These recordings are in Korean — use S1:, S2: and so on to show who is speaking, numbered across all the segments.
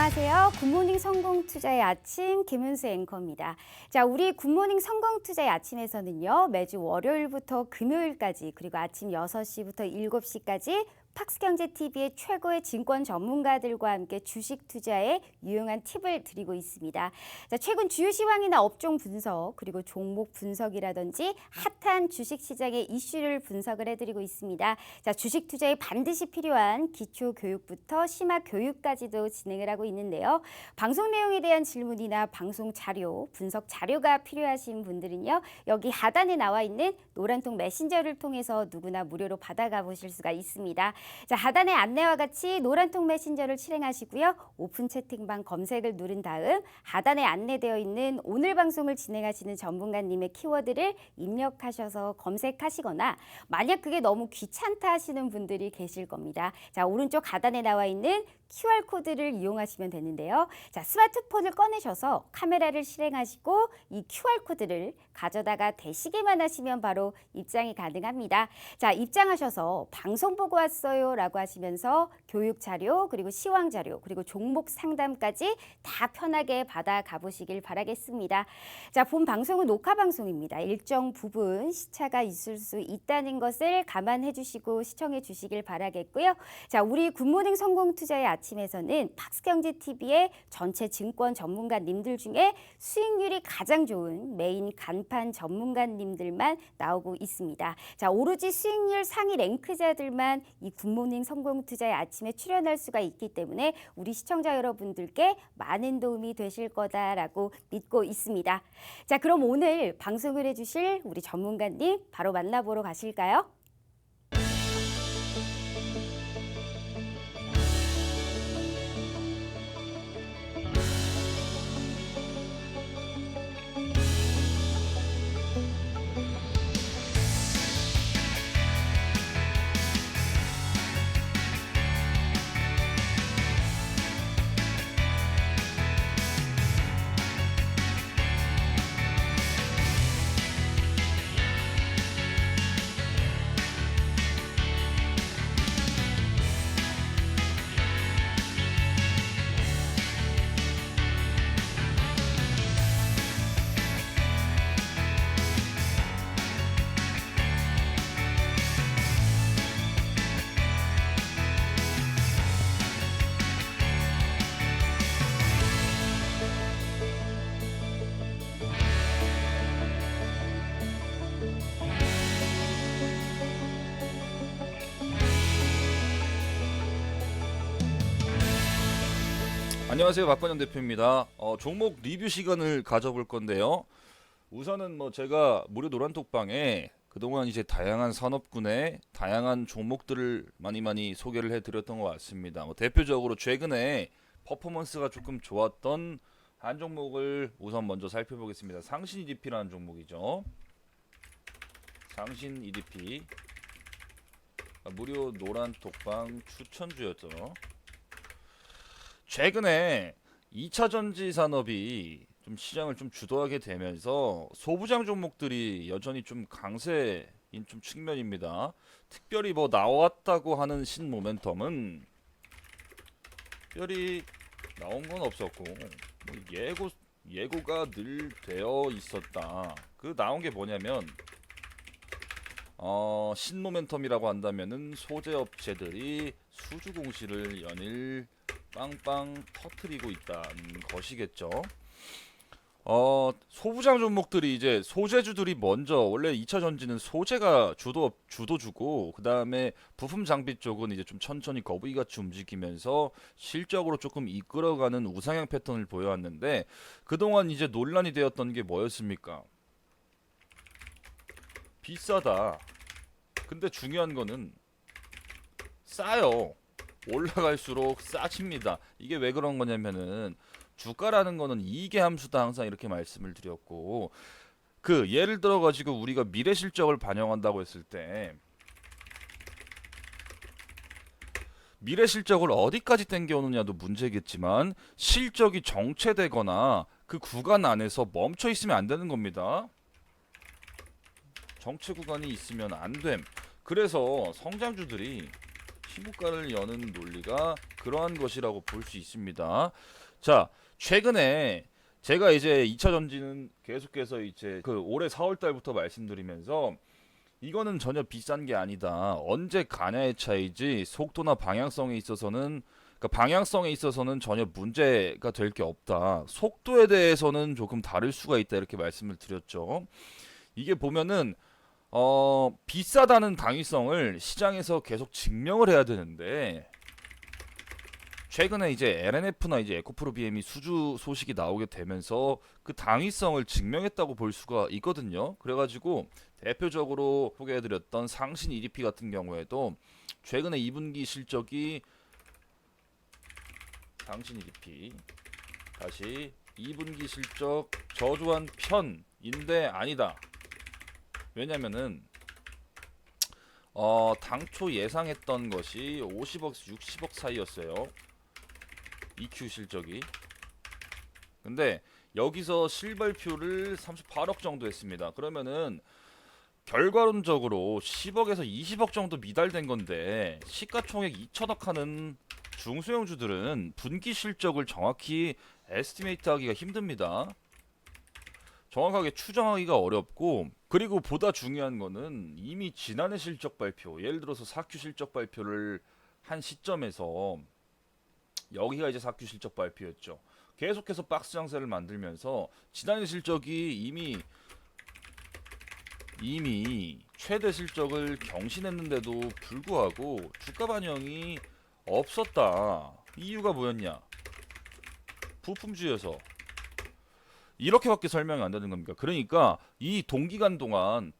S1: 안녕하세요. 굿모닝 성공투자의 아침 김은수 앵커입니다. 자, 우리 굿모닝 성공투자의 아침에서는요. 매주 월요일부터 금요일까지 그리고 아침 6시부터 7시까지 팍스경제TV의 최고의 증권 전문가들과 함께 주식 투자에 유용한 팁을 드리고 있습니다. 자, 최근 주요 시황이나 업종 분석 그리고 종목 분석이라든지 핫한 주식시장의 이슈를 분석을 해드리고 있습니다. 자, 주식 투자에 반드시 필요한 기초 교육부터 심화 교육까지도 진행을 하고 있는데요. 방송 내용에 대한 질문이나 방송 자료, 분석 자료가 필요하신 분들은요. 여기 하단에 나와 있는 노란통 메신저를 통해서 누구나 무료로 받아가 보실 수가 있습니다. 자, 하단의 안내와 같이 노란통 메신저를 실행하시고요. 오픈 채팅방 검색을 누른 다음 하단에 안내되어 있는 오늘 방송을 진행하시는 전문가님의 키워드를 입력하셔서 검색하시거나 만약 그게 너무 귀찮다 하시는 분들이 계실 겁니다. 자, 오른쪽 하단에 나와 있는 QR코드를 이용하시면 되는데요. 자, 스마트폰을 꺼내셔서 카메라를 실행하시고 이 QR코드를 가져다가 대시기만 하시면 바로 입장이 가능합니다. 자, 입장하셔서 방송 보고 왔어요 라고 하시면서 교육 자료 그리고 시황 자료 그리고 종목 상담까지 다 편하게 받아 가보시길 바라겠습니다. 자, 본 방송은 녹화 방송입니다. 일정 부분 시차가 있을 수 있다는 것을 감안해 주시고 시청해 주시길 바라겠고요. 자, 우리 굿모닝 성공투자의 아침에서는 팍스경제TV의 전체 증권 전문가님들 중에 수익률이 가장 좋은 메인 간판 전문가님들만 나오고 있습니다. 자, 오로지 수익률 상위 랭크자들만 이 굿모닝 성공투자의 아침에 출연할 수가 있기 때문에 우리 시청자 여러분들께 많은 도움이 되실 거다라고 믿고 있습니다. 자, 그럼 오늘 방송을 해주실 우리 전문가님 바로 만나보러 가실까요?
S2: 안녕하세요, 박건영 대표입니다. 종목 리뷰 시간을 가져볼 건데요. 우선은 제가 무료 노란톡방에 그동안 이제 다양한 산업군의 다양한 종목들을 많이 소개를 해드렸던 것 같습니다. 대표적으로 최근에 퍼포먼스가 조금 좋았던 한 종목을 우선 먼저 살펴보겠습니다. 상신 EDP라는 종목이죠. 상신 EDP 무료 노란톡방 추천주였죠. 최근에 2차 전지 산업이 좀 시장을 좀 주도하게 되면서 소부장 종목들이 여전히 좀 강세인 좀 측면입니다. 특별히 나왔다고 하는 신모멘텀은 특별히 나온 건 없었고 예고가 늘 되어 있었다. 그 나온 게 뭐냐면 신모멘텀이라고 한다면은 소재 업체들이 수주 공시를 연일 빵빵 터트리고 있다는 것이겠죠. 소부장 종목들이 이제 소재주들이 먼저 원래 2차 전지는 소재가 주도주고 그 다음에 부품 장비 쪽은 이제 좀 천천히 거북이같이 움직이면서 실적으로 조금 이끌어가는 우상향 패턴을 보여왔는데 그동안 이제 논란이 되었던 게 뭐였습니까? 비싸다. 근데 중요한 거는 싸요. 올라갈수록 싸집니다. 이게 왜 그런 거냐면은 주가라는 거는 이익의 함수다 항상 이렇게 말씀을 드렸고 그 예를 들어 가지고 우리가 미래 실적을 반영한다고 했을 때 미래 실적을 어디까지 땡겨오느냐도 문제겠지만 실적이 정체되거나 그 구간 안에서 멈춰 있으면 안 되는 겁니다. 정체 구간이 있으면 안 됨. 그래서 성장주들이 신고가를 여는 논리가 그러한 것이라고 볼 수 있습니다. 자, 최근에 제가 이제 2차 전지는 계속해서 이제 그 올해 4월 달부터 말씀드리면서 이거는 전혀 비싼 게 아니다. 언제 가냐의 차이지 속도나 방향성에 있어서는 그러니까 방향성에 있어서는 전혀 문제가 될 게 없다. 속도에 대해서는 조금 다를 수가 있다. 이렇게 말씀을 드렸죠. 이게 보면은 비싸다는 당위성을 시장에서 계속 증명을 해야 되는데 최근에 이제 LNF나 이제 에코프로 BM이 수주 소식이 나오게 되면서 그 당위성을 증명했다고 볼 수가 있거든요. 그래가지고 대표적으로 소개해드렸던 상신 EDP 같은 경우에도 최근에 2분기 실적이 상신 EDP 다시 2분기 실적 저조한 편인데 아니다. 왜냐면은 당초 예상했던 것이 50억에서 60억 사이였어요. EQ 실적이. 근데 여기서 실발표를 38억 정도 했습니다. 그러면은 결과론적으로 10억에서 20억 정도 미달된 건데 시가총액 2천억 하는 중소형주들은 분기 실적을 정확히 에스티메이트 하기가 힘듭니다. 정확하게 추정하기가 어렵고, 그리고 보다 중요한 거는 이미 지난해 실적 발표, 예를 들어서 4Q 실적 발표를 한 시점에서 여기가 이제 4Q 실적 발표였죠. 계속해서 박스 장세를 만들면서 지난해 실적이 이미 최대 실적을 경신했는데도 불구하고 주가 반영이 없었다. 이유가 뭐였냐? 부품주여서. 이렇게밖에 설명이 안 되는 겁니다. 그러니까 이 동기간 동안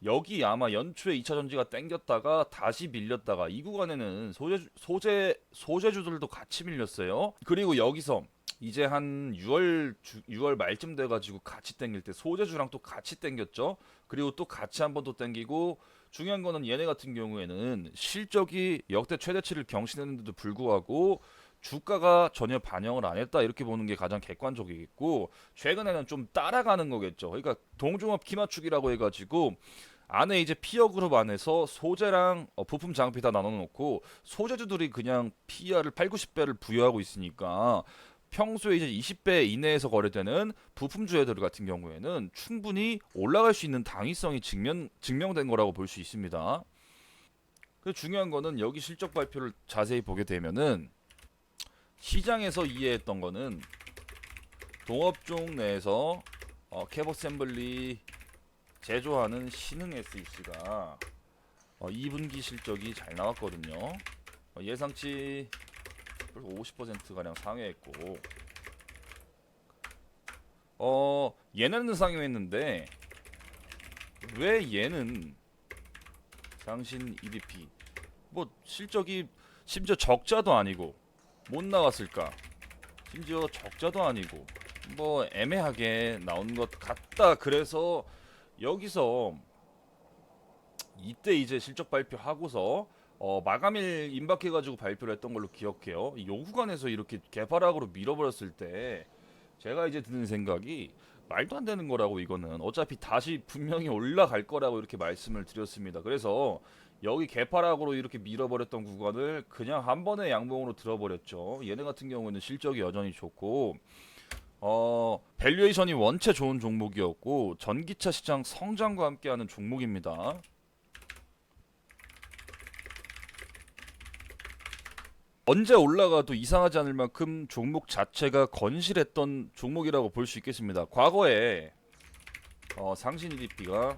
S2: 여기 아마 연초에 2차 전지가 땡겼다가 다시 밀렸다가 이 구간에는 소재주들도 같이 밀렸어요. 그리고 여기서 이제 한 6월 말쯤 돼가지고 같이 땡길 때 소재주랑 또 같이 땡겼죠. 그리고 또 같이 한 번 더 땡기고, 중요한 거는 얘네 같은 경우에는 실적이 역대 최대치를 경신했는데도 불구하고 주가가 전혀 반영을 안 했다, 이렇게 보는 게 가장 객관적이겠고, 최근에는 좀 따라가는 거겠죠. 그러니까 동종업 키맞추기라고 해가지고 안에 이제 피어 그룹 안에서 소재랑 부품 장비 다 나눠놓고 소재주들이 그냥 PER을 8, 90배를 부여하고 있으니까 평소에 이제 20배 이내에서 거래되는 부품주애들 같은 경우에는 충분히 올라갈 수 있는 당위성이 증명된 거라고 볼 수 있습니다. 그래서 중요한 거는 여기 실적 발표를 자세히 보게 되면은 시장에서 이해했던 거는 동업종 내에서 캡어셈블리 제조하는 신흥 SEC가 2분기 실적이 잘 나왔거든요. 예상치 50%가량 상회했고, 얘네는 상회했는데 왜 얘는 상신 EDP 뭐 실적이 심지어 적자도 아니고 못 나왔을까? 심지어 적자도 아니고 뭐 애매하게 나온 것 같다. 그래서 여기서 이때 이제 실적 발표하고서 마감일 임박해가지고 발표를 했던 걸로 기억해요. 요 구간에서 이렇게 개파락으로 밀어버렸을 때 제가 이제 드는 생각이 말도 안 되는 거라고. 이거는 어차피 다시 분명히 올라갈 거라고 이렇게 말씀을 드렸습니다. 그래서 여기 개파락으로 이렇게 밀어버렸던 구간을 그냥 한 번에 양봉으로 들어버렸죠. 얘네 같은 경우는 실적이 여전히 좋고 밸류에이션이 원체 좋은 종목이었고 전기차 시장 성장과 함께하는 종목입니다. 언제 올라가도 이상하지 않을 만큼 종목 자체가 건실했던 종목이라고 볼 수 있겠습니다. 과거에 상신 EDP가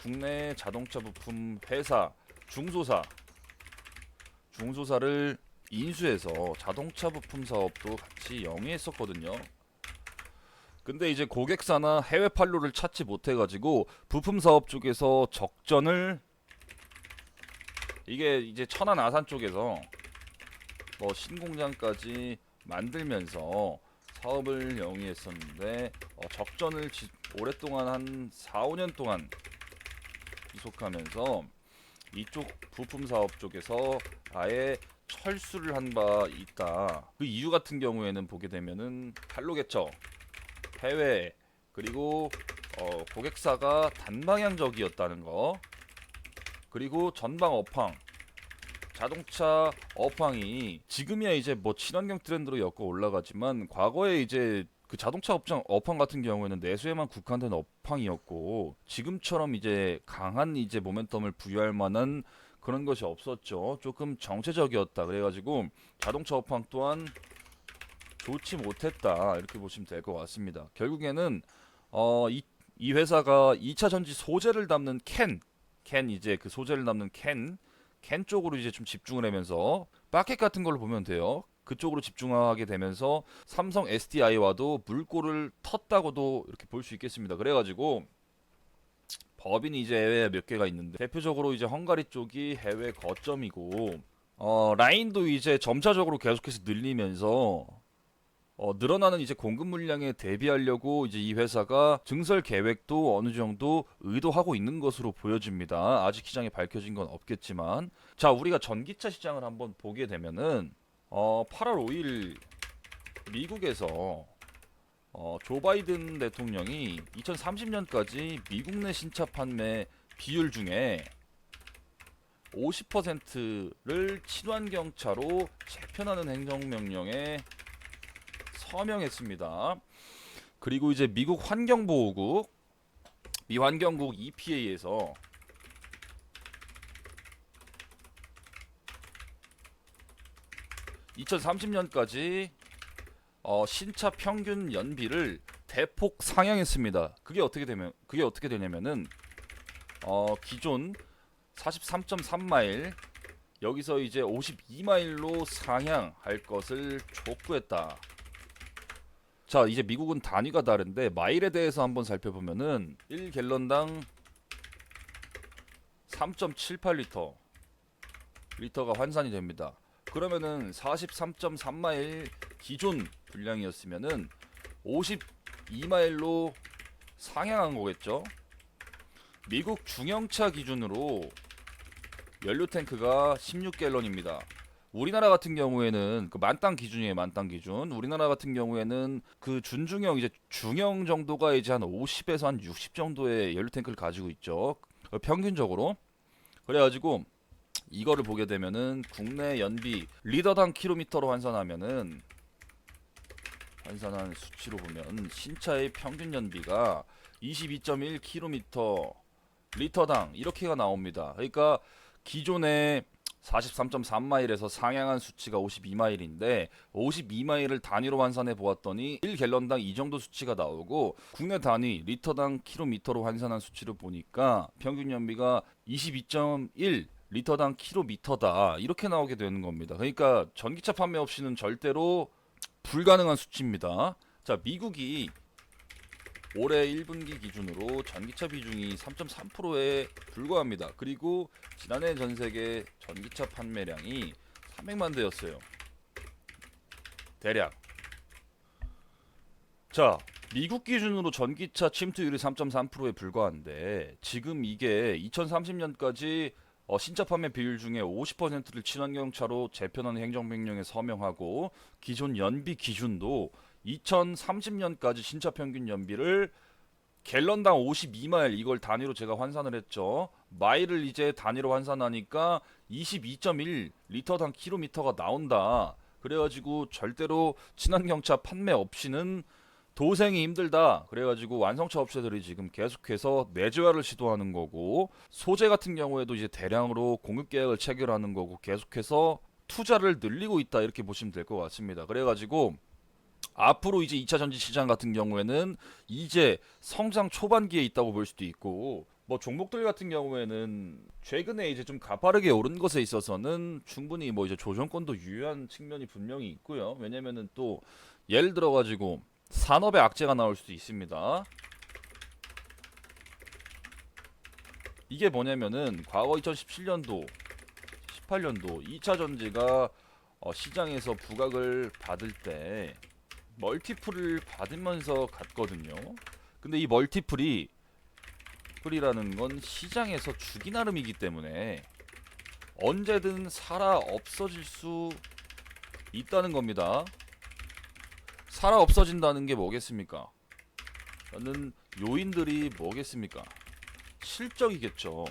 S2: 국내 자동차 부품 회사 중소사를 인수해서 자동차 부품 사업도 같이 영위했었거든요. 근데 이제 고객사나 해외 판로를 찾지 못해가지고 부품 사업 쪽에서 적전을, 이게 이제 천안 아산 쪽에서 뭐 신공장까지 만들면서 사업을 영위했었는데 적전을 오랫동안 한 4, 5년 동안 지속하면서 이쪽 부품 사업 쪽에서 아예 철수를 한 바 있다. 그 이유 같은 경우에는 보게 되면은 판로 개척, 해외, 그리고 고객사가 단방향적이었다는 거, 그리고 전방 업황, 자동차 업황이 지금이야 이제 뭐 친환경 트렌드로 엮어 올라가지만 과거에 이제 그 자동차 업황 같은 경우에는 내수에만 국한된 업황이었고 지금처럼 이제 강한 이제 모멘텀을 부여할 만한 그런 것이 없었죠. 조금 정체적이었다. 그래가지고 자동차 업황 또한 좋지 못했다. 이렇게 보시면 될 것 같습니다. 결국에는 이 회사가 2차 전지 소재를 담는 캔 이제 그 소재를 담는 캔 쪽으로 이제 좀 집중을 하면서 마켓 같은 걸로 보면 돼요. 그쪽으로 집중하게 되면서 삼성 SDI와도 물꼬를 텄다고도 이렇게 볼 수 있겠습니다. 그래가지고 법인이 이제 해외에 몇 개가 있는데 대표적으로 이제 헝가리 쪽이 해외 거점이고 라인도 이제 점차적으로 계속해서 늘리면서 늘어나는 이제 공급 물량에 대비하려고 이제 이 회사가 증설 계획도 어느 정도 의도하고 있는 것으로 보여집니다. 아직 시장에 밝혀진 건 없겠지만 자 우리가 전기차 시장을 한번 보게 되면은 8월 5일 미국에서 조 바이든 대통령이 2030년까지 미국 내 신차 판매 비율 중에 50%를 친환경차로 재편하는 행정명령에 서명했습니다. 그리고 이제 미국 환경보호국, 미 환경국 EPA에서 (2030년까지) 신차 평균 연비를 대폭 상향했습니다. 그게 어떻게 되냐면은 기존 43.3마일 여기서 이제 52마일로 상향할 것을 촉구했다. 자, 이제 미국은 단위가 다른데 마일에 대해서 한번 살펴보면은 1갤런당 3.78리터 리터가 환산이 됩니다. 그러면은 43.3마일 기존 분량이었으면은 52마일로 상향한 거겠죠. 미국 중형차 기준으로 연료 탱크가 16갤런입니다. 우리나라 같은 경우에는 그 만땅 기준이에요. 만땅 기준. 우리나라 같은 경우에는 그 준중형 이제 중형 정도가 이제 한 50에서 한 60 정도의 연료 탱크를 가지고 있죠. 평균적으로. 그래가지고 이거를 보게 되면은 국내 연비 리터당 킬로미터로 환산한 수치로 보면 신차의 평균 연비가 22.1km 리터당 이렇게가 나옵니다. 그러니까 기존의 43.3마일에서 상향한 수치가 52마일인데 52마일을 단위로 환산해 보았더니 1갤런당 이 정도 수치가 나오고 국내 단위 리터당 킬로미터로 환산한 수치를 보니까 평균 연비가 22.1 리터당 킬로미터다 이렇게 나오게 되는 겁니다. 그러니까 전기차 판매 없이는 절대로 불가능한 수치입니다. 자, 미국이 올해 1분기 기준으로 전기차 비중이 3.3%에 불과합니다. 그리고 지난해 전세계 전기차 판매량이 300만 대였어요. 대략. 자, 미국 기준으로 전기차 침투율이 3.3%에 불과한데 지금 이게 2030년까지 신차 판매 비율 중에 50%를 친환경차로 재편하는 행정명령에 서명하고 기존 연비 기준도 2030년까지 신차 평균 연비를 갤런당 52마일 이걸 단위로 제가 환산을 했죠. 마일을 이제 단위로 환산하니까 22.1 리터당 킬로미터가 나온다. 그래가지고 절대로 친환경차 판매 없이는 도생이 힘들다. 그래가지고 완성차 업체들이 지금 계속해서 내재화를 시도하는 거고 소재 같은 경우에도 이제 대량으로 공급 계약을 체결하는 거고 계속해서 투자를 늘리고 있다 이렇게 보시면 될 것 같습니다. 그래가지고 앞으로 이제 2차 전지 시장 같은 경우에는 이제 성장 초반기에 있다고 볼 수도 있고 뭐 종목들 같은 경우에는 최근에 이제 좀 가파르게 오른 것에 있어서는 충분히 뭐 이제 조정권도 유효한 측면이 분명히 있고요. 왜냐면은 또 예를 들어 가지고 산업의 악재가 나올 수도 있습니다. 이게 뭐냐면은 과거 2017년도 18년도 2차 전지가 시장에서 부각을 받을 때 멀티플을 받으면서 갔거든요. 근데 이 멀티플이라는 건 시장에서 주기 나름이기 때문에 언제든 살아 없어질 수 있다는 겁니다. 살아 없어진다는 게 뭐겠습니까? 라는 요인들이 뭐겠습니까? 실적이겠죠.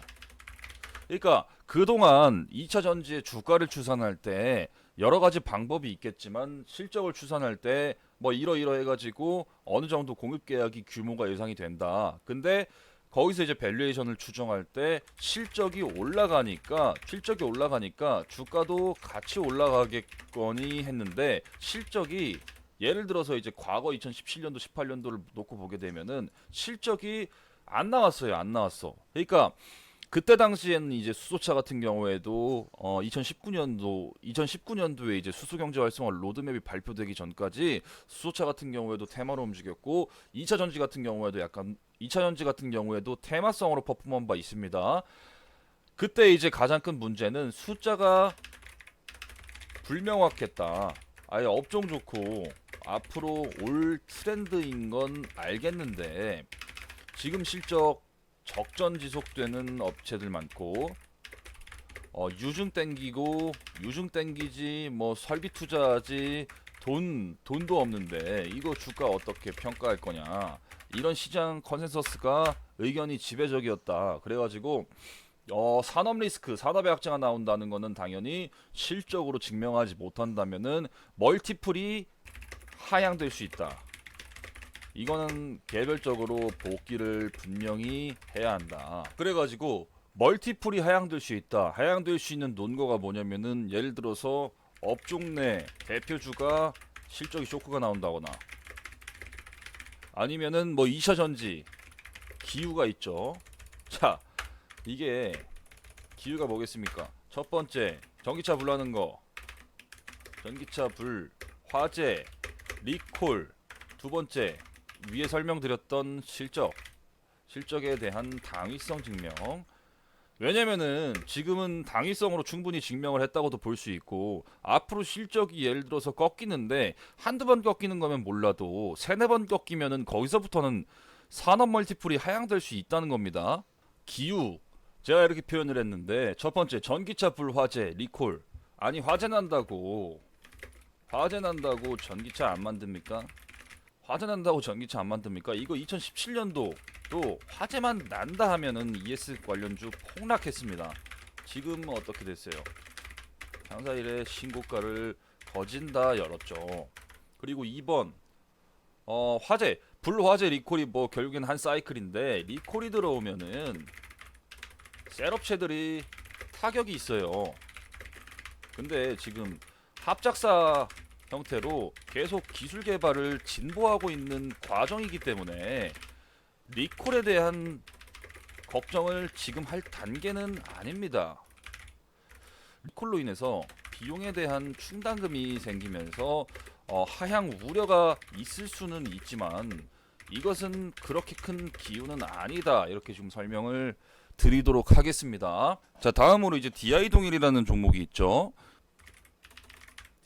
S2: 그러니까 그동안 2차 전지의 주가를 추산할 때 여러 가지 방법이 있겠지만 실적을 추산할 때 뭐 이러이러 해가지고 어느 정도 공급 계약이 규모가 예상이 된다. 근데 거기서 이제 밸류에이션을 추정할 때 실적이 올라가니까 주가도 같이 올라가겠거니 했는데 실적이 예를 들어서 이제 과거 2017년도 18년도를 놓고 보게 되면은 실적이 안 나왔어요. 안 나왔어. 그러니까 그때 당시에는 이제 수소차 같은 경우에도 2019년도에 이제 수소 경제 활성화 로드맵이 발표되기 전까지 수소차 같은 경우에도 테마로 움직였고 2차 전지 같은 경우에도 약간 2차 전지 같은 경우에도 테마성으로 퍼포먼 바 있습니다. 그때 이제 가장 큰 문제는 숫자가 불명확했다. 아예 업종 좋고 앞으로 올 트렌드인 건 알겠는데 지금 실적 적전 지속되는 업체들 많고 유증 땡기지 뭐 설비 투자지 돈도 없는데 이거 주가 어떻게 평가할 거냐 이런 시장 컨센서스가 의견이 지배적이었다. 그래가지고 산업 리스크, 산업의 악재가 나온다는 거는 당연히 실적으로 증명하지 못한다면은 멀티플이 하향될 수 있다. 이거는 개별적으로 복귀를 분명히 해야 한다. 그래가지고 멀티플이 하향될 수 있다. 하향될 수 있는 논거가 뭐냐면은 예를 들어서 업종 내 대표주가 실적이 쇼크가 나온다거나 아니면은 뭐 2차 전지 기후가 있죠. 자, 이게 기후가 뭐겠습니까? 첫 번째 전기차 불나는 거, 전기차 불, 화재, 리콜. 두 번째 위에 설명드렸던 실적에 대한 당위성 증명. 왜냐면은 지금은 당위성으로 충분히 증명을 했다고도 볼 수 있고 앞으로 실적이 예를 들어서 꺾이는데 한두 번 꺾이는 거면 몰라도 세네 번 꺾이면은 거기서부터는 산업 멀티플이 하향될 수 있다는 겁니다. 기후 제가 이렇게 표현을 했는데 첫 번째 전기차 불화재 리콜. 아니 화재 난다고 전기차 안 만듭니까? 화재 난다고 전기차 안 만듭니까? 이거 2017년도 또 화재만 난다 하면은 ES 관련주 폭락했습니다. 지금 어떻게 됐어요? 장사일에 신고가를 거진다 열었죠. 그리고 2번 화재 불화재 리콜이 뭐 결국엔 한 사이클인데 리콜이 들어오면은 셀업체들이 타격이 있어요. 근데 지금 합작사 형태로 계속 기술 개발을 진보하고 있는 과정이기 때문에 리콜에 대한 걱정을 지금 할 단계는 아닙니다. 리콜로 인해서 비용에 대한 충당금이 생기면서 하향 우려가 있을 수는 있지만 이것은 그렇게 큰 기후는 아니다. 이렇게 지금 설명을 드리도록 하겠습니다. 자, 다음으로 이제 DI 동일이라는 종목이 있죠.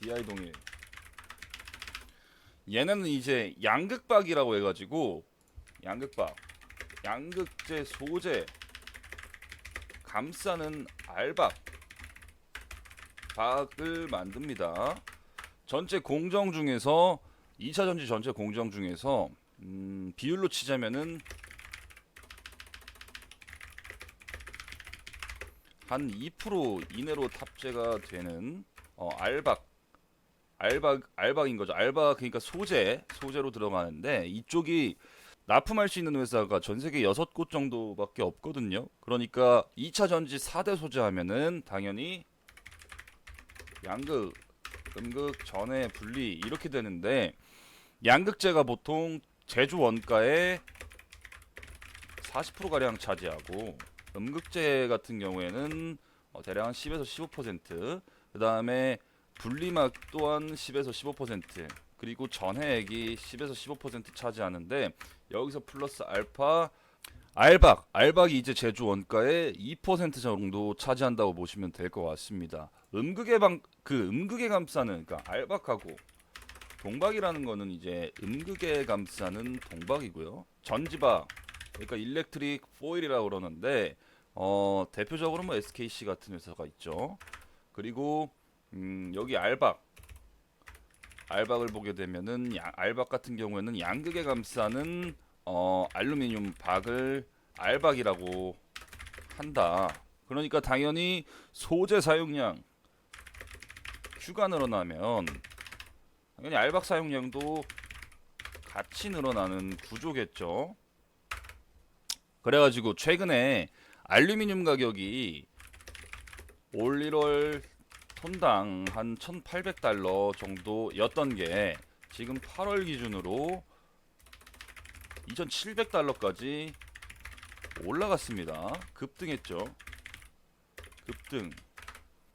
S2: DI 동일. 얘는 이제 양극박이라고 해가지고 양극박, 양극재 소재 감싸는 박을 만듭니다. 전체 공정 중에서 2차 전지 전체 공정 중에서 비율로 치자면은 한 2% 이내로 탑재가 되는 알박인 거죠. 알박 그러니까 소재로 들어가는데 이쪽이 납품할 수 있는 회사가 전 세계 6곳 정도밖에 없거든요. 그러니까 2차 전지 4대 소재 하면은 당연히 양극, 음극, 전해, 분리 이렇게 되는데 양극재가 보통 제조 원가의 40% 가량 차지하고 음극재 같은 경우에는 대략 한 10에서 15%, 그다음에 분리막 또한 10에서 15%, 그리고 전해액이 10에서 15% 차지하는데 여기서 플러스 알박이 이제 제조 원가의 2% 정도 차지한다고 보시면 될 것 같습니다. 음극에 감싸는 그러니까 알박하고 동박이라는 거는 이제 음극에 감싸는 동박이고요. 전지박 그러니까 일렉트릭 포일이라고 그러는데 대표적으로 뭐 SKC 같은 회사가 있죠. 그리고 여기 알박을 보게 되면은 알박 같은 경우에는 양극에 감싸는 알루미늄 박을 알박이라고 한다. 그러니까 당연히 소재 사용량 Q가 늘어나면 당연히 알박 사용량도 같이 늘어나는 구조겠죠. 그래가지고 최근에 알루미늄 가격이 올 1월 톤당 한 1,800달러 정도였던 게 지금 8월 기준으로 2,700달러까지 올라갔습니다. 급등했죠. 급등.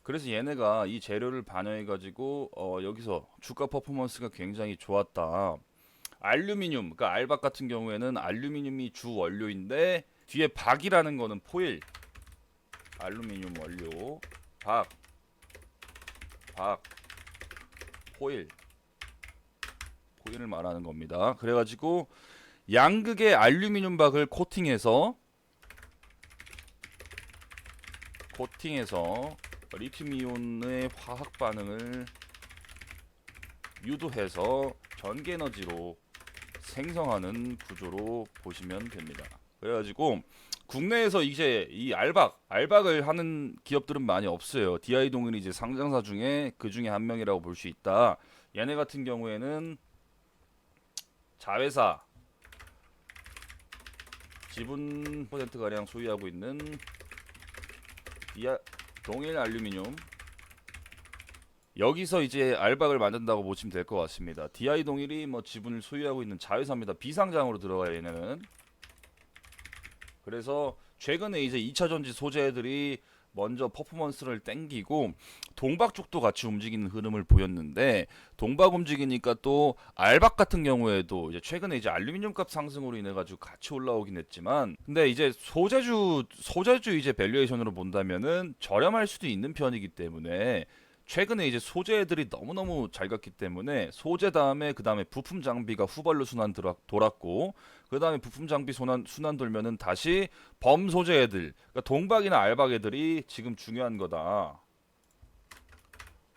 S2: 그래서 얘네가 이 재료를 반영해 가지고 여기서 주가 퍼포먼스가 굉장히 좋았다. 알루미늄, 그러니까 알박 같은 경우에는 알루미늄이 주 원료인데 뒤에 박이라는 거는 포일. 알루미늄 원료, 포일, 포일을 말하는 겁니다. 그래가지고 양극의 알루미늄 박을 코팅해서 리튬이온의 화학 반응을 유도해서 전기 에너지로 생성하는 구조로 보시면 됩니다. 그래가지고 국내에서 이제 이 알박을 하는 기업들은 많이 없어요. DI 동일이 이제 상장사 중에 그 중에 한 명이라고 볼 수 있다. 얘네 같은 경우에는 자회사 지분 퍼센트 가량 소유하고 있는 동일 알루미늄, 여기서 이제 알박을 만든다고 보시면 될 것 같습니다. DI 동일이 뭐 지분을 소유하고 있는 자회사입니다. 비상장으로 들어가요, 얘네는. 그래서 최근에 이제 2차 전지 소재들이 먼저 퍼포먼스를 땡기고 동박 쪽도 같이 움직이는 흐름을 보였는데, 동박 움직이니까 또 알박 같은 경우에도 이제 최근에 이제 알루미늄 값 상승으로 인해 가지고 같이 올라오긴 했지만, 근데 이제 소재주 이제 밸류에이션으로 본다면은 저렴할 수도 있는 편이기 때문에 최근에 이제 소재들이 너무너무 잘 갔기 때문에 소재 다음에 그 다음에 부품 장비가 후발로 순환 돌았고, 그 다음에 부품 장비 순환 돌면은 다시 범소재 애들, 그러니까 동박이나 알박 애들이 지금 중요한 거다.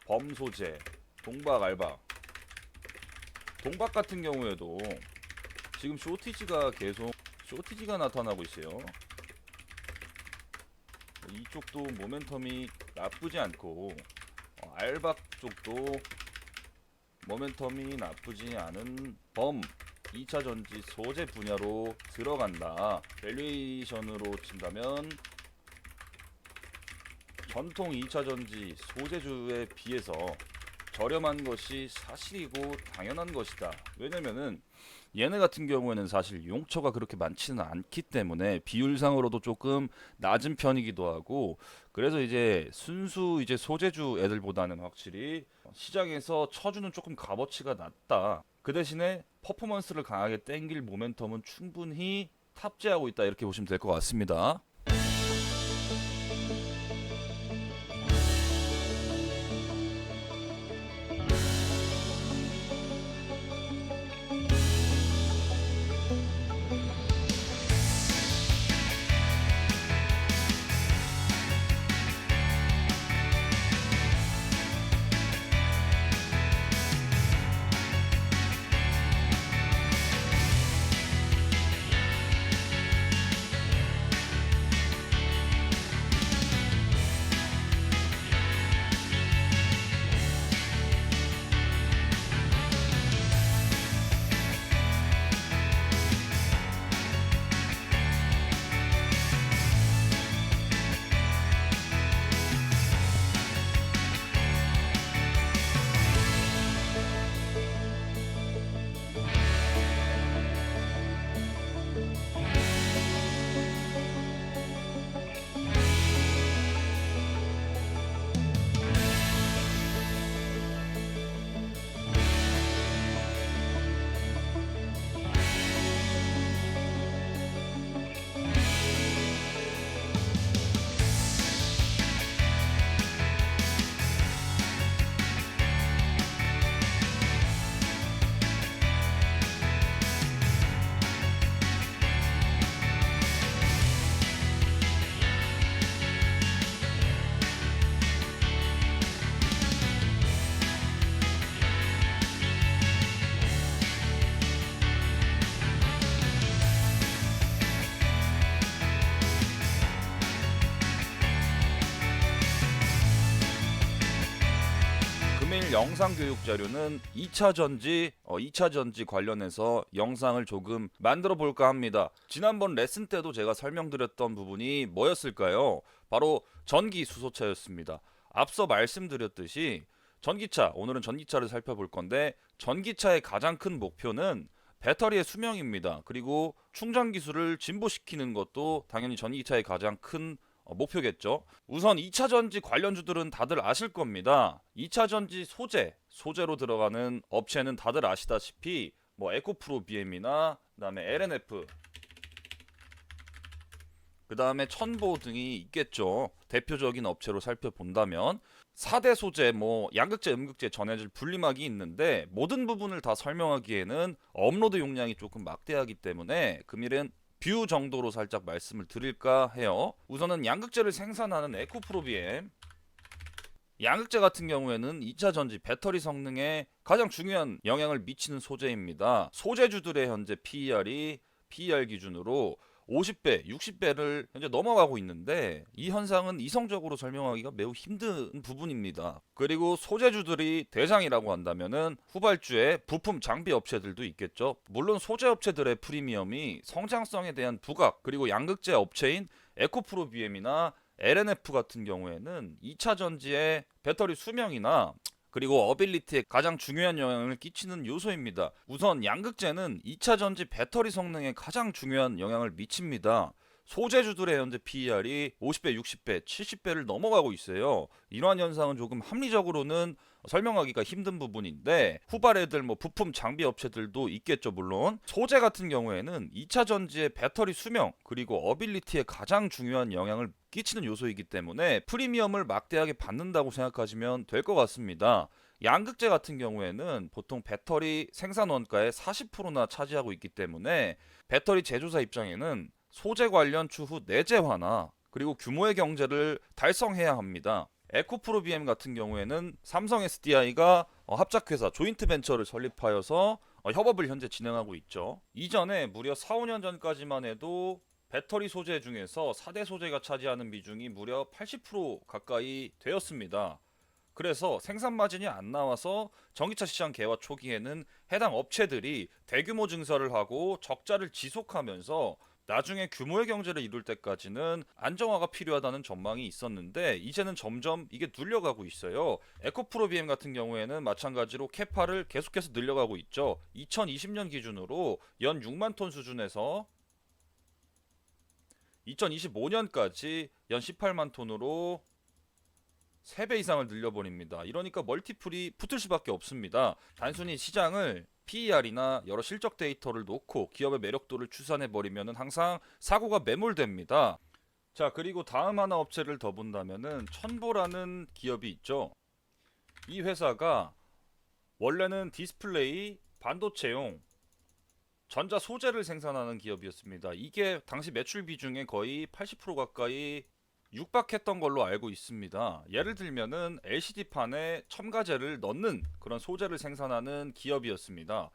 S2: 범소재, 동박, 알박. 동박 같은 경우에도 지금 쇼티지가 나타나고 있어요. 이쪽도 모멘텀이 나쁘지 않고, 알박 쪽도 모멘텀이 나쁘지 않은 범 2차 전지 소재 분야로 들어간다. 밸류에이션으로 친다면 전통 2차 전지 소재주에 비해서 저렴한 것이 사실이고 당연한 것이다. 왜냐면은 얘네 같은 경우에는 사실 용처가 그렇게 많지는 않기 때문에 비율상으로도 조금 낮은 편이기도 하고, 그래서 이제 순수 이제 소재주 애들보다는 확실히 시장에서 쳐주는 조금 값어치가 낮다. 그 대신에 퍼포먼스를 강하게 땡길 모멘텀은 충분히 탑재하고 있다, 이렇게 보시면 될 것 같습니다. 오늘 영상 교육 자료는 2차 전지 관련해서 영상을 조금 만들어 볼까 합니다. 지난번 레슨 때도 제가 설명드렸던 부분이 뭐였을까요? 바로 전기 수소차였습니다. 앞서 말씀드렸듯이 전기차, 오늘은 전기차를 살펴볼 건데 전기차의 가장 큰 목표는 배터리의 수명입니다. 그리고 충전 기술을 진보시키는 것도 당연히 전기차의 가장 큰 목표겠죠. 우선 2차 전지 관련주들은 다들 아실 겁니다. 2차 전지 소재로 들어가는 업체는 다들 아시다시피 뭐 에코프로 BM이나 그다음에 LNF, 그다음에 천보 등이 있겠죠. 대표적인 업체로 살펴본다면 4대 소재, 뭐 양극재, 음극재, 전해질, 분리막이 있는데 모든 부분을 다 설명하기에는 업로드 용량이 조금 막대하기 때문에 금일은 뷰 정도로 살짝 말씀을 드릴까 해요. 우선은 양극재를 생산하는 에코프로 BM. 양극재 같은 경우에는 2차 전지 배터리 성능에 가장 중요한 영향을 미치는 소재입니다. 소재주들의 현재 PER 기준으로 50배, 60배를 현재 넘어가고 있는데 이 현상은 이성적으로 설명하기가 매우 힘든 부분입니다. 그리고 소재주들이 대장이라고 한다면은 후발주의 부품 장비 업체들도 있겠죠. 물론 소재 업체들의 프리미엄이 성장성에 대한 부각, 그리고 양극재 업체인 에코프로 BM이나 LNF 같은 경우에는 2차 전지의 배터리 수명이나 그리고 어빌리티에 가장 중요한 영향을 끼치는 요소입니다. 우선 양극재는 2차 전지 배터리 성능에 가장 중요한 영향을 미칩니다. 소재주들의 현재 PER이 50배, 60배, 70배를 넘어가고 있어요. 이러한 현상은 조금 합리적으로는 설명하기가 힘든 부분인데 후발 애들 뭐 부품 장비 업체들도 있겠죠. 물론 소재 같은 경우에는 2차 전지의 배터리 수명 그리고 어빌리티에 가장 중요한 영향을 끼치는 요소이기 때문에 프리미엄을 막대하게 받는다고 생각하시면 될 것 같습니다. 양극재 같은 경우에는 보통 배터리 생산 원가의 40%나 차지하고 있기 때문에 배터리 제조사 입장에는 소재 관련 추후 내재화나 그리고 규모의 경제를 달성해야 합니다. 에코프로 BM 같은 경우에는 삼성 SDI가 합작회사 조인트 벤처를 설립하여서 협업을 현재 진행하고 있죠. 이전에 무려 4, 5년 전까지만 해도 배터리 소재 중에서 4대 소재가 차지하는 비중이 무려 80% 가까이 되었습니다. 그래서 생산 마진이 안 나와서 전기차 시장 개화 초기에는 해당 업체들이 대규모 증설을 하고 적자를 지속하면서 나중에 규모의 경제를 이룰 때까지는 안정화가 필요하다는 전망이 있었는데 이제는 점점 이게 눌려가고 있어요. 에코프로 BM 같은 경우에는 마찬가지로 캐파를 계속해서 늘려가고 있죠. 2020년 기준으로 연 6만 톤 수준에서 2025년까지 연 18만 톤으로 3배 이상을 늘려버립니다. 이러니까 멀티플이 붙을 수밖에 없습니다. 단순히 시장을 PER이나 여러 실적 데이터를 놓고 기업의 매력도를 추산해버리면 항상 사고가 매몰됩니다. 자, 그리고 다음 하나 업체를 더 본다면은 천보라는 기업이 있죠. 이 회사가 원래는 디스플레이, 반도체용, 전자 소재를 생산하는 기업이었습니다. 이게 당시 매출 비중의 거의 80% 가까이 육박했던 걸로 알고 있습니다. 예를 들면은 LCD판에 첨가제를 넣는 그런 소재를 생산하는 기업이었습니다.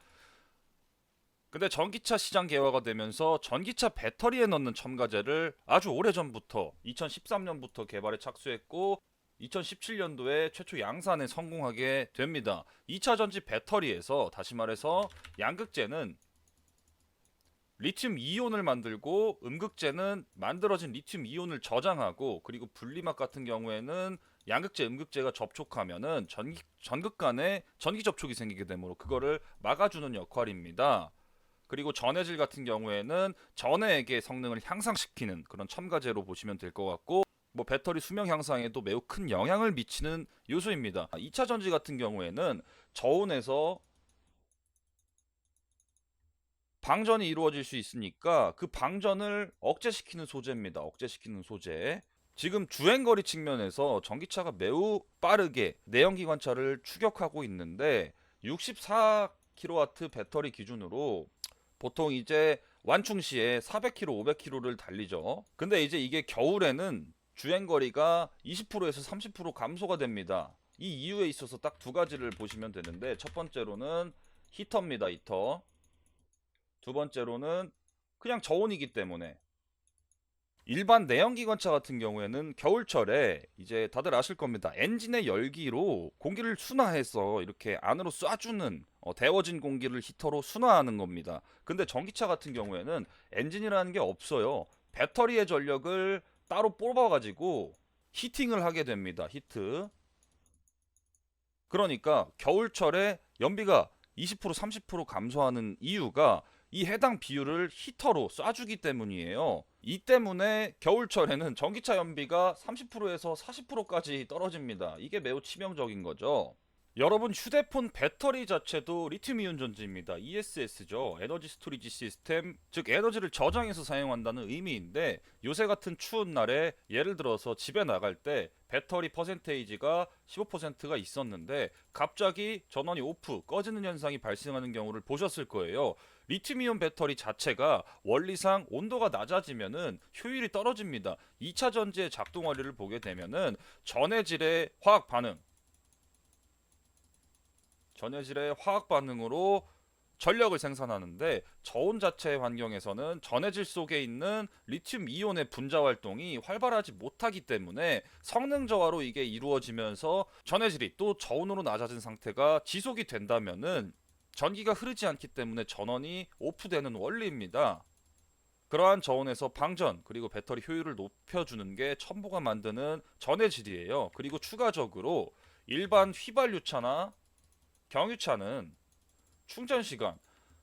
S2: 근데 전기차 시장 개화가 되면서 전기차 배터리에 넣는 첨가제를 아주 오래전부터 2013년부터 개발에 착수했고 2017년도에 최초 양산에 성공하게 됩니다. 2차 전지 배터리에서 다시 말해서 양극재는 리튬 이온을 만들고 음극재는 만들어진 리튬 이온을 저장하고 그리고 분리막 같은 경우에는 양극재, 음극재가 접촉하면은 전극 간에 전기 접촉이 생기게 되므로 그거를 막아주는 역할입니다. 그리고 전해질 같은 경우에는 전해액의 성능을 향상시키는 그런 첨가제로 보시면 될 것 같고 뭐 배터리 수명 향상에도 매우 큰 영향을 미치는 요소입니다. 2차 전지 같은 경우에는 저온에서 방전이 이루어질 수 있으니까 그 방전을 억제시키는 소재입니다. 억제시키는 소재. 지금 주행거리 측면에서 전기차가 매우 빠르게 내연기관차를 추격하고 있는데 64kW 배터리 기준으로 보통 이제 완충 시에 400km, 500km를 달리죠. 근데 이제 이게 겨울에는 주행거리가 20%에서 30% 감소가 됩니다. 이 이유에 있어서 딱 두 가지를 보시면 되는데 첫 번째로는 히터입니다. 히터. 두 번째로는 그냥 저온이기 때문에 일반 내연기관차 같은 경우에는 겨울철에 이제 다들 아실 겁니다. 엔진의 열기로 공기를 순화해서 이렇게 안으로 쏴주는 데워진 공기를 히터로 순화하는 겁니다. 근데 전기차 같은 경우에는 엔진이라는 게 없어요. 배터리의 전력을 따로 뽑아가지고 히팅을 하게 됩니다. 히트. 그러니까 겨울철에 연비가 20% 30% 감소하는 이유가 이 해당 비율을 히터로 쏴주기 때문이에요. 이 때문에 겨울철에는 전기차 연비가 30%에서 40%까지 떨어집니다. 이게 매우 치명적인 거죠. 여러분 휴대폰 배터리 자체도 리튬이온 전지입니다. ESS죠. 에너지 스토리지 시스템, 즉 에너지를 저장해서 사용한다는 의미인데 요새 같은 추운 날에 예를 들어서 집에 나갈 때 배터리 퍼센테이지가 15%가 있었는데 갑자기 전원이 오프, 꺼지는 현상이 발생하는 경우를 보셨을 거예요. 리튬이온 배터리 자체가 원리상 온도가 낮아지면은 효율이 떨어집니다. 2차 전지의 작동 원리를 보게 되면은 전해질의 화학 반응으로 전력을 생산하는데 저온 자체의 환경에서는 전해질 속에 있는 리튬 이온의 분자 활동이 활발하지 못하기 때문에 성능 저하로 이게 이루어지면서 전해질이 또 저온으로 낮아진 상태가 지속이 된다면은 전기가 흐르지 않기 때문에 전원이 오프되는 원리입니다. 그러한 저온에서 방전 그리고 배터리 효율을 높여주는 게 첨보가 만드는 전해질이에요. 그리고 추가적으로 일반 휘발유차나 경유차는 충전 시간,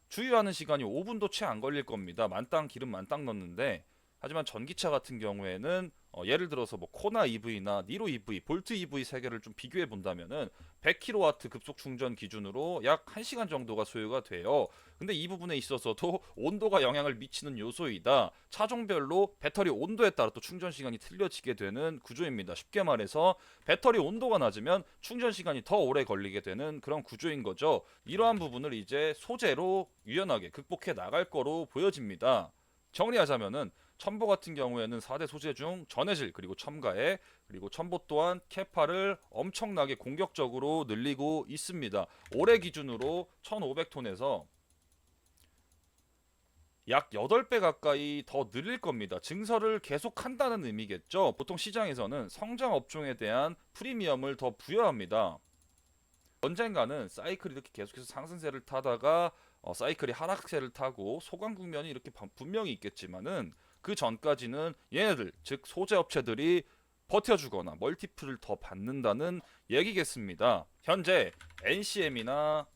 S2: 주유하는 시간이 5분도 채 안 걸릴 겁니다. 만땅 기름 만땅 넣는데 하지만 전기차 같은 경우에는 예를 들어서 뭐 코나 EV나 니로 EV, 볼트 EV 세 개를 좀 비교해 본다면은 100kW 급속 충전 기준으로 약 1시간 정도가 소요가 돼요. 근데 이 부분에 있어서도 온도가 영향을 미치는 요소이다. 차종별로 배터리 온도에 따라 또 충전 시간이 틀려지게 되는 구조입니다. 쉽게 말해서 배터리 온도가 낮으면 충전 시간이 더 오래 걸리게 되는 그런 구조인 거죠. 이러한 부분을 이제 소재로 유연하게 극복해 나갈 거로 보여집니다. 정리하자면은 첨보 같은 경우에는 4대 소재 중 전해질 그리고 첨가해 그리고 첨보 또한 캐파를 엄청나게 공격적으로 늘리고 있습니다. 올해 기준으로 1500톤에서 약 8배 가까이 더 늘릴 겁니다. 증설을 계속 한다는 의미겠죠. 보통 시장에서는 성장 업종에 대한 프리미엄을 더 부여합니다. 언젠가는 사이클이 이렇게 계속해서 상승세를 타다가 사이클이 하락세를 타고 소강 국면이 이렇게 분명히 있겠지만은 그 전까지는 얘네들 즉 소재 업체들이 버텨주거나 멀티플을 더 받는다는 얘기겠습니다. 현재 NCM이나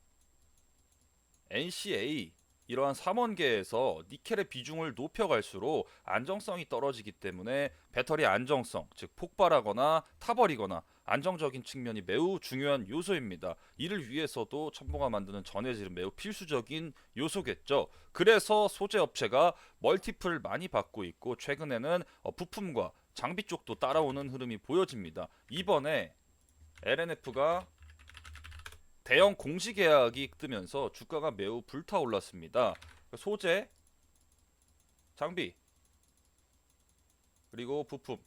S2: NCA 이러한 삼원계에서 니켈의 비중을 높여갈수록 안정성이 떨어지기 때문에 배터리 안정성, 즉 폭발하거나 타버리거나 안정적인 측면이 매우 중요한 요소입니다. 이를 위해서도 첨보가 만드는 전해질은 매우 필수적인 요소겠죠. 그래서 소재 업체가 멀티플을 많이 받고 있고 최근에는 부품과 장비 쪽도 따라오는 흐름이 보여집니다. 이번에 LNF가 대형 공시계약이 뜨면서 주가가 매우 불타올랐습니다. 소재, 장비, 그리고 부품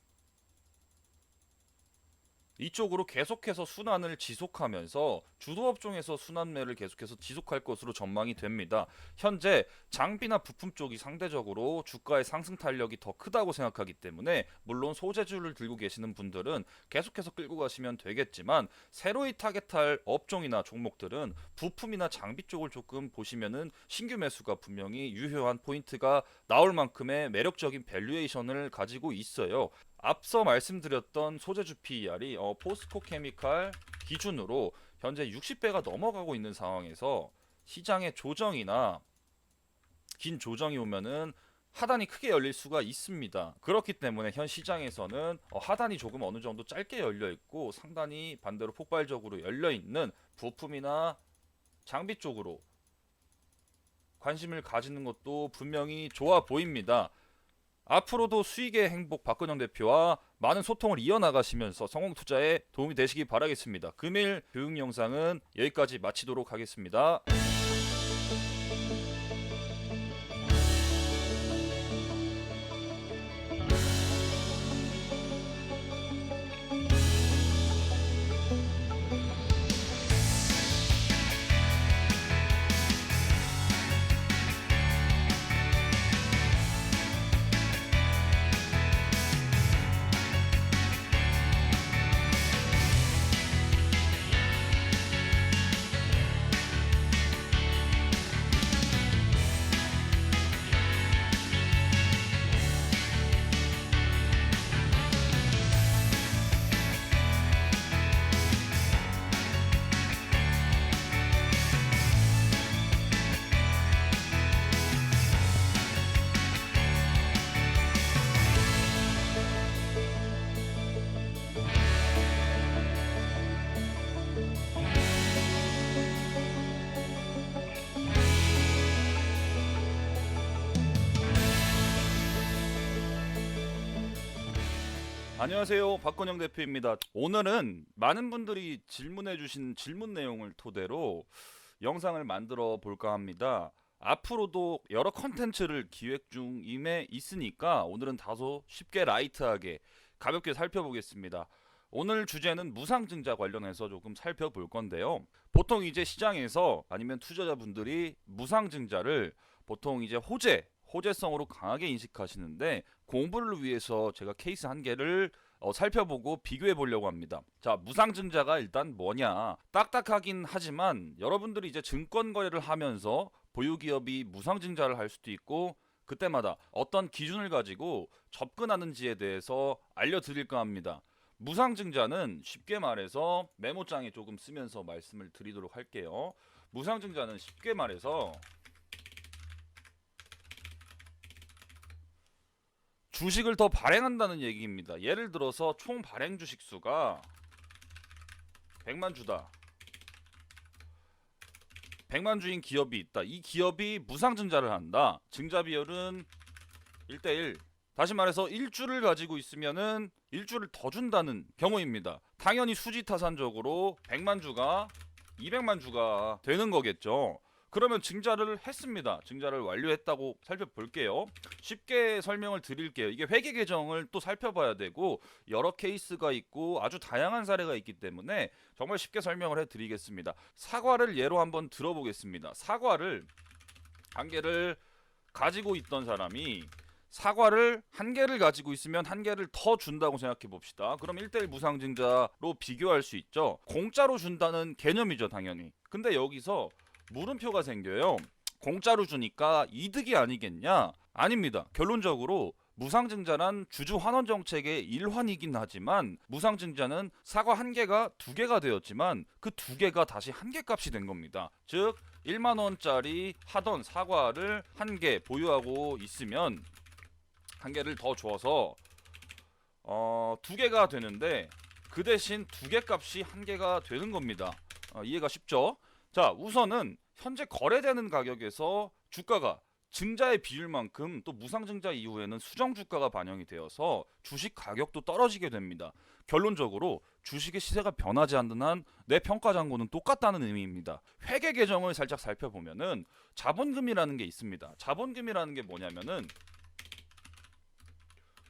S2: 이쪽으로 계속해서 순환을 지속하면서 주도업종에서 순환매를 계속해서 지속할 것으로 전망이 됩니다. 현재 장비나 부품 쪽이 상대적으로 주가의 상승 탄력이 더 크다고 생각하기 때문에 물론 소재주를 들고 계시는 분들은 계속해서 끌고 가시면 되겠지만 새로이 타겟할 업종이나 종목들은 부품이나 장비 쪽을 조금 보시면은 신규 매수가 분명히 유효한 포인트가 나올 만큼의 매력적인 밸류에이션을 가지고 있어요. 앞서 말씀드렸던 소재주 PER이 포스코 케미칼 기준으로 현재 60배가 넘어가고 있는 상황에서 시장의 조정이나 긴 조정이 오면은 하단이 크게 열릴 수가 있습니다. 그렇기 때문에 현 시장에서는 하단이 조금 어느 정도 짧게 열려 있고 상단이 반대로 폭발적으로 열려 있는 부품이나 장비 쪽으로 관심을 가지는 것도 분명히 좋아 보입니다. 앞으로도 수익의 행복 박근영 대표와 많은 소통을 이어나가시면서 성공 투자에 도움이 되시기 바라겠습니다. 금일 교육 영상은 여기까지 마치도록 하겠습니다. 안녕하세요, 박건영 대표입니다. 오늘은 많은 분들이 질문해 주신 질문 내용을 토대로 영상을 만들어 볼까 합니다. 앞으로도 여러 컨텐츠를 기획 중임에 있으니까 오늘은 다소 쉽게 라이트하게 가볍게 살펴보겠습니다. 오늘 주제는 무상증자 관련해서 조금 살펴볼 건데요. 보통 이제 시장에서 아니면 투자자분들이 무상증자를 보통 이제 호재성으로 강하게 인식하시는데, 공부를 위해서 제가 케이스 한 개를 살펴보고 비교해 보려고 합니다. 자, 무상증자가 일단 뭐냐? 딱딱하긴 하지만 여러분들이 이제 증권 거래를 하면서 보유기업이 무상증자를 할 수도 있고, 그때마다 어떤 기준을 가지고 접근하는지에 대해서 알려드릴까 합니다. 무상증자는 쉽게 말해서 메모장에 조금 쓰면서 말씀을 드리도록 할게요. 무상증자는 쉽게 말해서 주식을 더 발행한다는 얘기입니다. 예를 들어서 총 발행 주식 수가 100만 주다. 100만 주인 기업이 있다. 이 기업이 무상증자를 한다. 증자 비율은 1대1. 다시 말해서 1주를 가지고 있으면은 1주를 더 준다는 경우입니다. 당연히 수지타산적으로 100만 주가 200만 주가 되는 거겠죠. 그러면 증자를 했습니다. 증자를 완료했다고 살펴볼게요. 쉽게 설명을 드릴게요. 이게 회계 계정을 또 살펴봐야 되고 여러 케이스가 있고 아주 다양한 사례가 있기 때문에 정말 쉽게 설명을 해드리겠습니다. 사과를 예로 한번 들어보겠습니다. 사과를 한 개를 가지고 있던 사람이 사과를 한 개를 가지고 있으면 한 개를 더 준다고 생각해 봅시다. 그럼 1대1 무상증자로 비교할 수 있죠. 공짜로 준다는 개념이죠, 당연히. 근데 여기서 물음표가 생겨요. 공짜로 주니까 이득이 아니겠냐? 아닙니다. 결론적으로 무상증자란 주주 환원 정책의 일환이긴 하지만, 무상증자는 사과 한 개가 두 개가 되었지만 그 두 개가 다시 한 개 값이 된 겁니다. 즉 1만 원짜리 하던 사과를 한 개 보유하고 있으면 한 개를 더 줘서 두 개가 되는데, 그 대신 두 개 값이 한 개가 되는 겁니다. 이해가 쉽죠? 자, 우선은 현재 거래되는 가격에서 주가가 증자의 비율만큼 또 무상증자 이후에는 수정주가가 반영이 되어서 주식 가격도 떨어지게 됩니다. 결론적으로 주식의 시세가 변하지 않는 한 내 평가잔고는 똑같다는 의미입니다. 회계 계정을 살짝 살펴보면은 자본금이라는 게 있습니다. 자본금이라는 게 뭐냐면은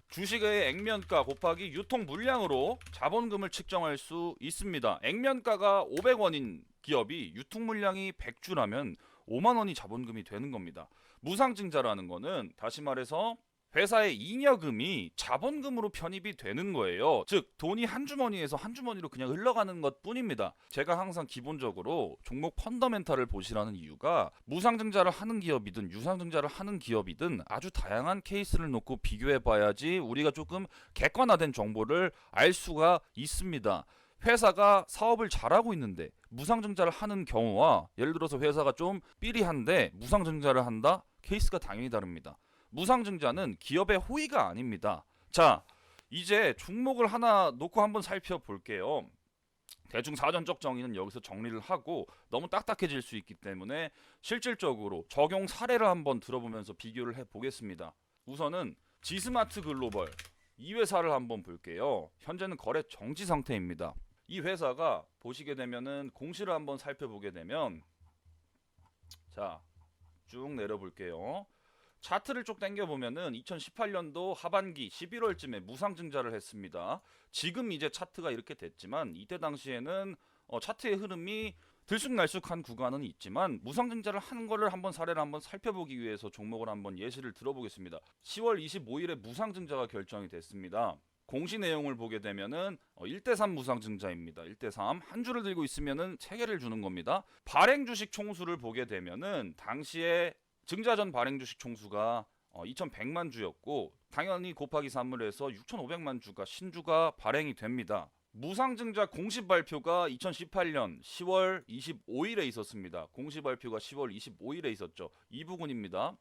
S2: 주식의 액면가 곱하기 유통 물량으로 자본금을 측정할 수 있습니다. 액면가가 500원인 기업이 유통 물량이 100주라면 5만 원이 자본금이 되는 겁니다. 무상증자라는 거는 다시 말해서 회사의 잉여금이 자본금으로 편입이 되는 거예요. 즉 돈이 한 주머니에서 한 주머니로 그냥 흘러가는 것 뿐입니다. 제가 항상 기본적으로 종목 펀더멘탈을 보시라는 이유가, 무상증자를 하는 기업이든 유상증자를 하는 기업이든 아주 다양한 케이스를 놓고 비교해 봐야지 우리가 조금 객관화된 정보를 알 수가 있습니다. 회사가 사업을 잘하고 있는데 무상증자를 하는 경우와, 예를 들어서 회사가 좀 삐리한데 무상증자를 한다? 케이스가 당연히 다릅니다. 무상증자는 기업의 호의가 아닙니다. 자, 이제 종목을 하나 놓고 한번 살펴볼게요. 대충 사전적 정의는 여기서 정리를 하고 너무 딱딱해질 수 있기 때문에 실질적으로 적용 사례를 한번 들어보면서 비교를 해보겠습니다. 우선은 지스마트 글로벌, 이 회사를 한번 볼게요. 현재는 거래 정지 상태입니다. 이 회사가 보시게 되면은 공시를 한번 살펴보게 되면, 자, 쭉 내려볼게요. 차트를 쭉 당겨보면은 2018년도 하반기 11월쯤에 무상증자를 했습니다. 지금 이제 차트가 이렇게 됐지만 이때 당시에는 차트의 흐름이 들쑥날쑥한 구간은 있지만 무상증자를 하는 거를 한번 사례를 한번 살펴보기 위해서 종목을 한번 예시를 들어보겠습니다. 10월 25일에 무상증자가 결정이 됐습니다. 공시 내용을 보게 되면은 1대3 무상증자입니다. 1대3 한 주를 들고 있으면은 3개를 주는 겁니다. 발행 주식 총수를 보게 되면은 당시에 증자 전 발행 주식 총수가 2100만 주였고, 당연히 곱하기 3을 해서 6500만 주가 신주가 발행이 됩니다. 무상증자 공시 발표가 2018년 10월 25일에 있었습니다. 공시 발표가 10월 25일에 있었죠. 이 부분입니다.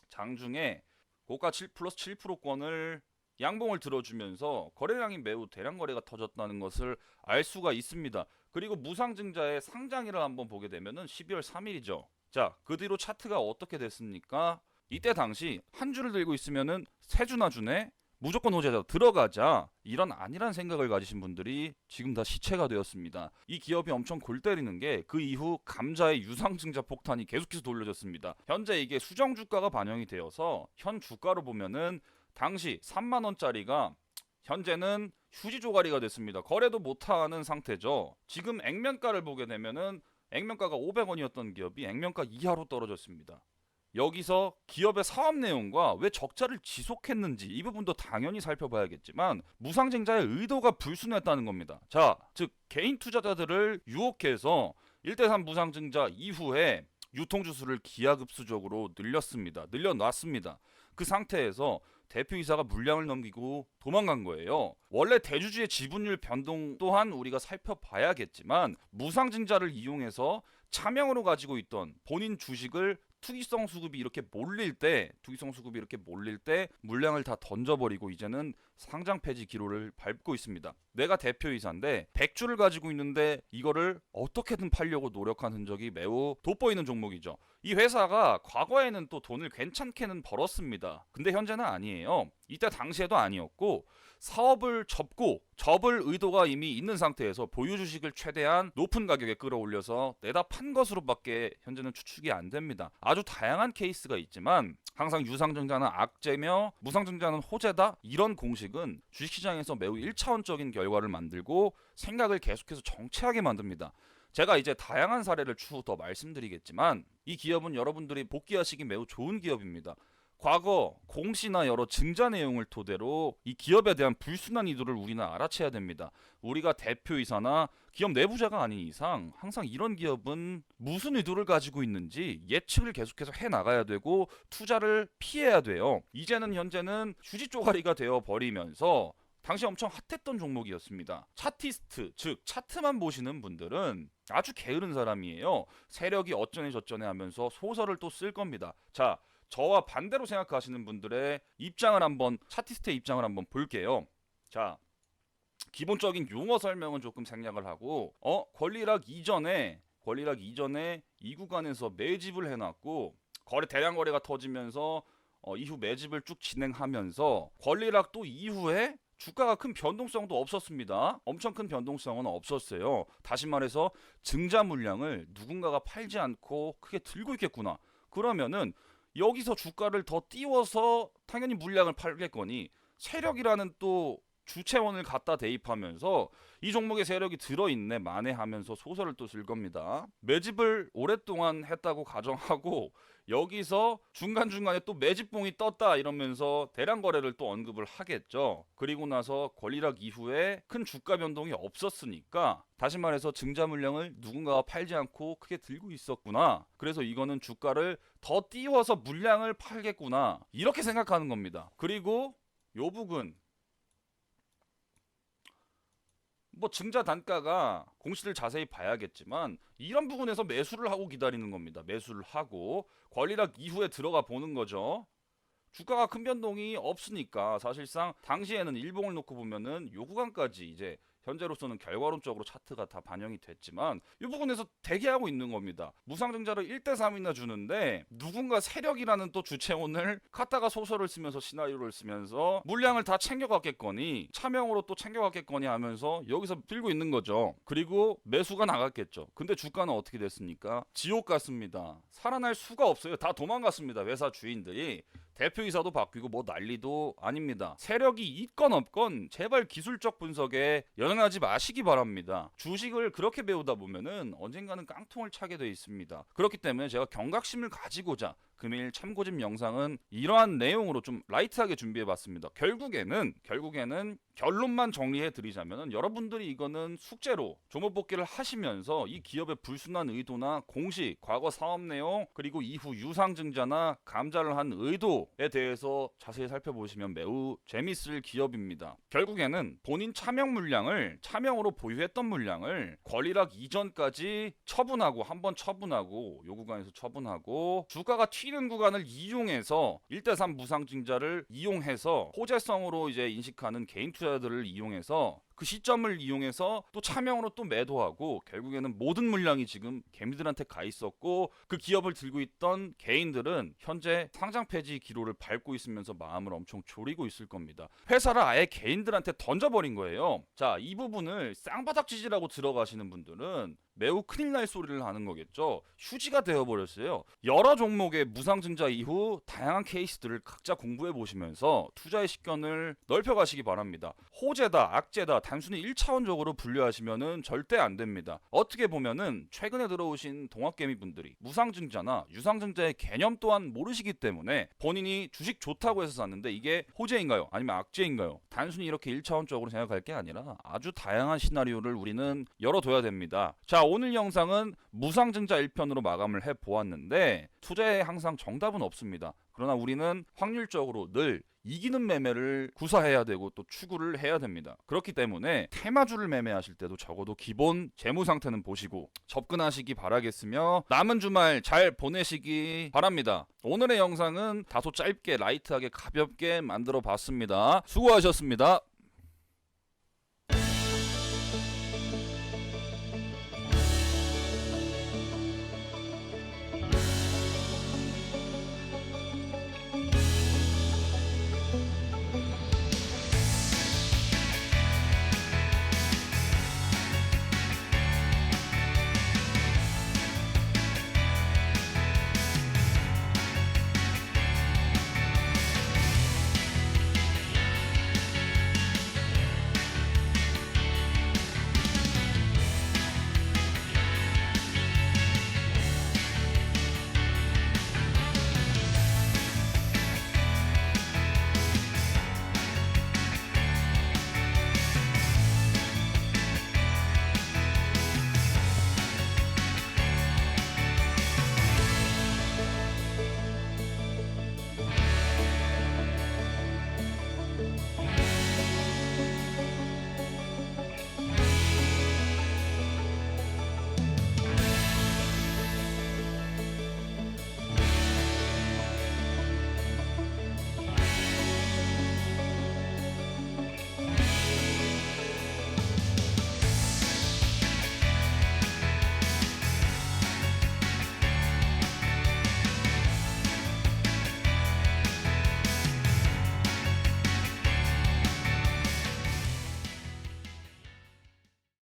S2: 장중에 고가 7 플러스 7%권을 양봉을 들어주면서 거래량이 매우 대량 거래가 터졌다는 것을 알 수가 있습니다. 그리고 무상증자의 상장일을 한번 보게 되면은 12월 3일이죠. 자, 그 뒤로 차트가 어떻게 됐습니까? 이때 당시 한 주를 들고 있으면은 3주나 주네, 무조건 호재다 들어가자 이런 아니란 생각을 가지신 분들이 지금 다 시체가 되었습니다. 이 기업이 엄청 골 때리는 게 그 이후 감자의 유상증자 폭탄이 계속해서 돌려졌습니다. 현재 이게 수정 주가가 반영이 되어서 현 주가로 보면은 당시 3만 원짜리가 현재는 휴지 조가리가 됐습니다. 거래도 못하는 상태죠. 지금 액면가를 보게 되면은 액면가가 500원이었던 기업이 액면가 이하로 떨어졌습니다. 여기서 기업의 사업 내용과 왜 적자를 지속했는지 이 부분도 당연히 살펴봐야겠지만 무상증자의 의도가 불순했다는 겁니다. 자, 즉 개인 투자자들을 유혹해서 1대3 무상증자 이후에 유통주수를 기하급수적으로 늘려놨습니다. 그 상태에서 대표이사가 물량을 넘기고 도망간 거예요. 원래 대주주의 지분율 변동 또한 우리가 살펴봐야겠지만 무상증자를 이용해서 차명으로 가지고 있던 본인 주식을 투기성 수급이 이렇게 몰릴 때 물량을 다 던져버리고 이제는 상장 폐지 기로를 밟고 있습니다. 내가 대표이사인데 100주를 가지고 있는데 이거를 어떻게든 팔려고 노력한 흔적이 매우 돋보이는 종목이죠. 이 회사가 과거에는 또 돈을 괜찮게는 벌었습니다. 근데 현재는 아니에요. 이때 당시에도 아니었고 사업을 접을 의도가 이미 있는 상태에서 보유 주식을 최대한 높은 가격에 끌어올려서 내다 판 것으로밖에 현재는 추측이 안 됩니다. 아주 다양한 케이스가 있지만 항상 유상증자는 악재며 무상증자는 호재다 이런 공식은 주식시장에서 매우 1차원적인 결과를 만들고 생각을 계속해서 정체하게 만듭니다. 제가 이제 다양한 사례를 추후 더 말씀드리겠지만 이 기업은 여러분들이 복귀하시기 매우 좋은 기업입니다. 과거 공시나 여러 증자 내용을 토대로 이 기업에 대한 불순한 의도를 우리는 알아채야 됩니다. 우리가 대표이사나 기업 내부자가 아닌 이상 항상 이런 기업은 무슨 의도를 가지고 있는지 예측을 계속해서 해나가야 되고 투자를 피해야 돼요. 이제는 현재는 휴지 쪼가리가 되어버리면서 당시 엄청 핫했던 종목이었습니다. 차티스트, 즉 차트만 보시는 분들은 아주 게으른 사람이에요. 세력이 어쩌네 저쩌네 하면서 소설을 또 쓸 겁니다. 자, 저와 반대로 생각하시는 분들의 입장을 한번 차티스트의 입장을 한번 볼게요. 자, 기본적인 용어 설명은 조금 생략을 하고 권리락 이전에 이 구간에서 매집을 해놨고 대량 거래가 터지면서 이후 매집을 쭉 진행하면서 권리락 또 이후에 주가가 큰 변동성도 없었습니다. 엄청 큰 변동성은 없었어요. 다시 말해서 증자 물량을 누군가가 팔지 않고 크게 들고 있겠구나. 그러면은 여기서 주가를 더 띄워서 당연히 물량을 팔겠거니 세력이라는 또 주체원을 갖다 대입하면서 이 종목에 세력이 들어있네 만회하면서 소설을 또 쓸 겁니다. 매집을 오랫동안 했다고 가정하고 여기서 중간중간에 또 매집봉이 떴다 이러면서 대량 거래를 또 언급을 하겠죠. 그리고 나서 권리락 이후에 큰 주가 변동이 없었으니까 다시 말해서 증자 물량을 누군가가 팔지 않고 크게 들고 있었구나. 그래서 이거는 주가를 더 띄워서 물량을 팔겠구나. 이렇게 생각하는 겁니다. 그리고 요 부분 증자 단가가 공시를 자세히 봐야겠지만 이런 부분에서 매수를 하고 기다리는 겁니다. 매수를 하고 권리락 이후에 들어가 보는 거죠. 주가가 큰 변동이 없으니까 사실상 당시에는 일봉을 놓고 보면은 요 구간까지 이제 현재로서는 결과론적으로 차트가 다 반영이 됐지만 이 부분에서 대기하고 있는 겁니다. 무상증자를 1대3이나 주는데 누군가 세력이라는 또 주체원을 갖다가 소설을 쓰면서 시나리오를 쓰면서 물량을 다 챙겨갔겠거니 차명으로 또 챙겨갔겠거니 하면서 여기서 들고 있는 거죠. 그리고 매수가 나갔겠죠. 근데 주가는 어떻게 됐습니까? 지옥 같습니다. 살아날 수가 없어요. 다 도망갔습니다. 회사 주인들이. 대표이사도 바뀌고 난리도 아닙니다. 세력이 있건 없건 제발 기술적 분석에 연연하지 마시기 바랍니다. 주식을 그렇게 배우다 보면은 언젠가는 깡통을 차게 돼 있습니다. 그렇기 때문에 제가 경각심을 가지고자 금일 참고집 영상은 이러한 내용으로 좀 라이트하게 준비해봤습니다. 결국에는 결론만 정리해 드리자면 여러분들이 이거는 숙제로 종목 복귀를 하시면서 이 기업의 불순한 의도나 공식, 과거 사업 내용 그리고 이후 유상증자나 감자를 한 의도에 대해서 자세히 살펴보시면 매우 재밌을 기업입니다. 결국에는 본인 차명 물량을 차명으로 보유했던 물량을 권리락 이전까지 처분하고 한번 처분하고 요 구간에서 처분하고 주가가 튀는 구간을 이용해서 1대3 무상증자를 이용해서 호재성으로 이제 인식하는 개인 투자들을 이용해서 그 시점을 이용해서 또 차명으로 또 매도하고 결국에는 모든 물량이 지금 개미들한테 가 있었고 그 기업을 들고 있던 개인들은 현재 상장 폐지 기로를 밟고 있으면서 마음을 엄청 졸이고 있을 겁니다. 회사를 아예 개인들한테 던져버린 거예요. 자, 이 부분을 쌍바닥 지지라고 들어가시는 분들은 매우 큰일 날 소리를 하는 거겠죠. 휴지가 되어버렸어요. 여러 종목의 무상증자 이후 다양한 케이스들을 각자 공부해 보시면서 투자의 식견을 넓혀가시기 바랍니다. 호재다, 악재다 단순히 1차원적으로 분류하시면은 절대 안 됩니다. 어떻게 보면은 최근에 들어오신 동학개미 분들이 무상증자나 유상증자의 개념 또한 모르시기 때문에 본인이 주식 좋다고 해서 샀는데 이게 호재인가요? 아니면 악재인가요? 단순히 이렇게 1차원적으로 생각할 게 아니라 아주 다양한 시나리오를 우리는 열어둬야 됩니다. 자, 오늘 영상은 무상증자 1편으로 마감을 해보았는데 투자에 항상 정답은 없습니다. 그러나 우리는 확률적으로 늘 이기는 매매를 구사해야 되고 또 추구를 해야 됩니다. 그렇기 때문에 테마주를 매매하실 때도 적어도 기본 재무 상태는 보시고 접근하시기 바라겠으며 남은 주말 잘 보내시기 바랍니다. 오늘의 영상은 다소 짧게 라이트하게 가볍게 만들어 봤습니다. 수고하셨습니다.